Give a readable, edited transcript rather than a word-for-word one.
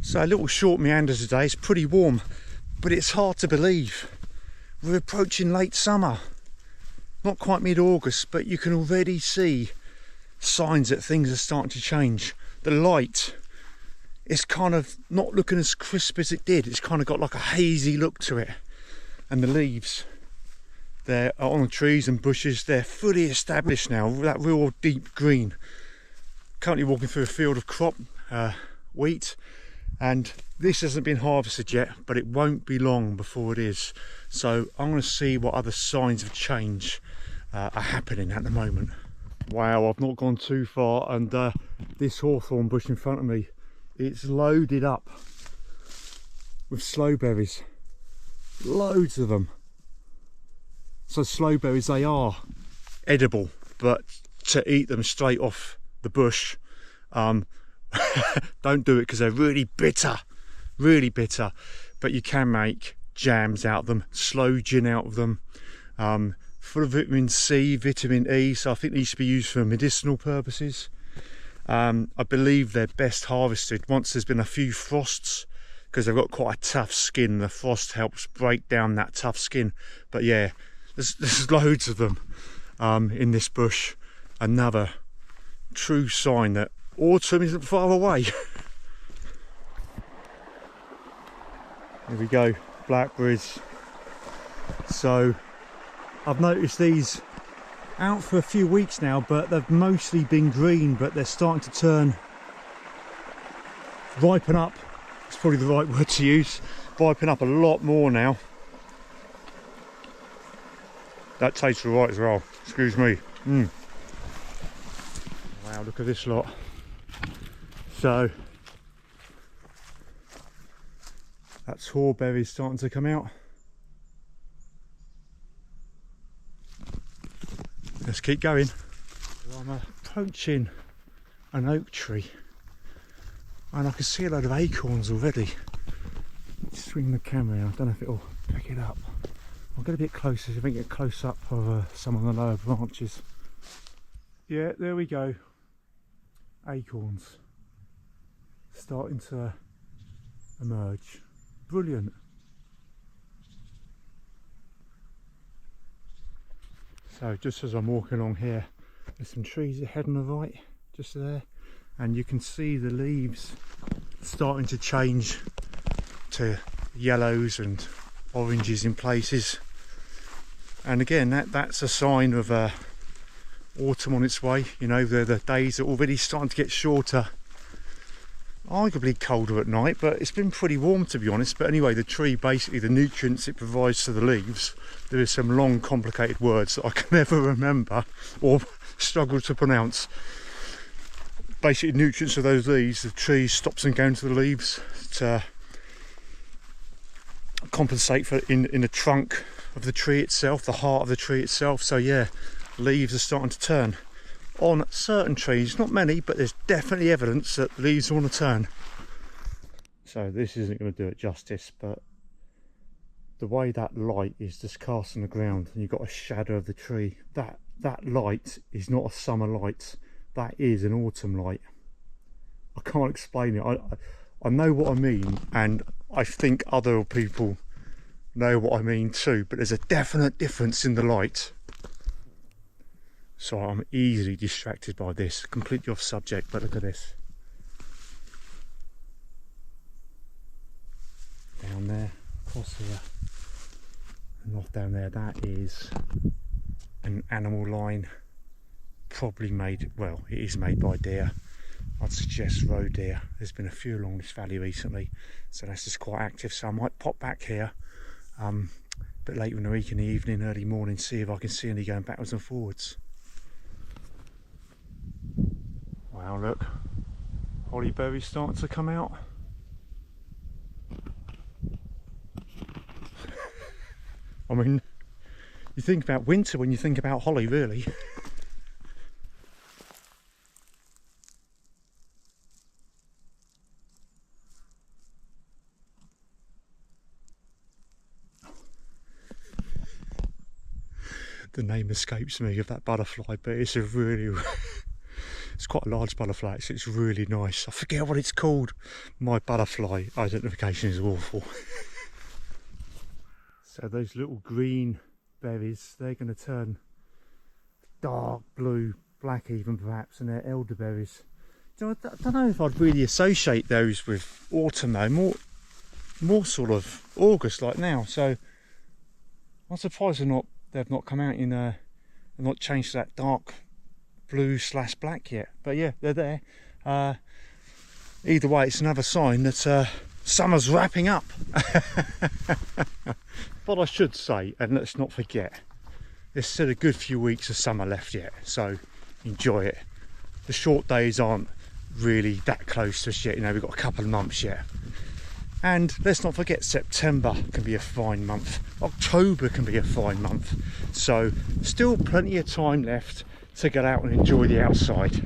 So a little short meander today. It's pretty warm, but it's hard to believe. We're approaching late summer. Not quite mid-August, but you can already see signs that things are starting to change. The light is kind of not looking as crisp as it did. It's kind of got like a hazy look to it. And the leaves, they're on the trees and bushes, they're fully established now, that real deep green. Currently walking through a field of crop, wheat, and this hasn't been harvested yet, but it won't be long before it is. So I'm going to see what other signs of change are happening at the moment. Wow, I've not gone too far, and this hawthorn bush in front of me, it's loaded up with slowberries. Loads of them. So slowberries, they are edible, but to eat them straight off the bush, don't do it because they're really bitter, but you can make jams out of them, sloe gin out of them, full of vitamin C, vitamin E, so I think these should be used for medicinal purposes. I believe they're best harvested once there's been a few frosts, because they've got quite a tough skin. The frost helps break down that tough skin. But yeah, there's loads of them in this bush. Another true sign that autumn isn't far away. Here we go, blackberries. So I've noticed these out for a few weeks now, but they've mostly been green, but they're starting to turn, ripen up. It's probably the right word to use. Ripen up a lot more now. That tastes alright as well. Excuse me. Wow, look at this lot. So that's haw-berries starting to come out. Let's keep going. I'm approaching an oak tree, and I can see a load of acorns already. Swing the camera in, I don't know if it'll pick it up. I'll get a bit closer, see if I can get close up of some of the lower branches. Yeah, there we go. Acorns starting to emerge. Brilliant. So just as I'm walking along here, there's some trees ahead on the right, just there, and you can see the leaves starting to change to yellows and oranges in places. And again, that's a sign of autumn on its way. You know, the days are already starting to get shorter. Arguably colder at night, but it's been pretty warm, to be honest. But anyway, the tree, basically the nutrients it provides to the leaves, there is some long complicated words that I can never remember or struggle to pronounce. Basically nutrients of those leaves, the tree stops them going to the leaves to compensate for in the trunk of the tree itself, the heart of the tree itself. So yeah, leaves are starting to turn on certain trees, not many, but there's definitely evidence that leaves want to turn. So this isn't going to do it justice, but the way that light is just cast on the ground and you've got a shadow of the tree, that light is not a summer light, that is an autumn light. I can't explain it. I know what I mean, and I think other people know what I mean too, but there's a definite difference in the light. So I'm easily distracted by this, completely off subject, but look at this. Down there, across here, and off down there, that is an animal line, probably made, well, it is made by deer. I'd suggest roe deer. There's been a few along this valley recently, so that's just quite active. So I might pop back here a bit later in the week, in the evening, early morning, see if I can see any going backwards and forwards. Wow, look, hollyberries starting to come out. I mean, you think about winter when you think about holly, really. The name escapes me of that butterfly, but it's a really It's quite a large butterfly, so it's really nice. I forget what it's called. My butterfly identification is awful. So those little green berries, they're going to turn dark blue, black even perhaps, and they're elderberries. So I don't know if I'd really associate those with autumn though, more sort of August like now. So I'm surprised they've not come out in and not changed to that dark blue / black yet. But yeah, they're there. Either way, it's another sign that summer's wrapping up. But I should say, and let's not forget, there's still a good few weeks of summer left yet, so enjoy it. The short days aren't really that close to us yet, you know, we've got a couple of months yet. And let's not forget, September can be a fine month, October can be a fine month, so still plenty of time left to get out and enjoy the outside.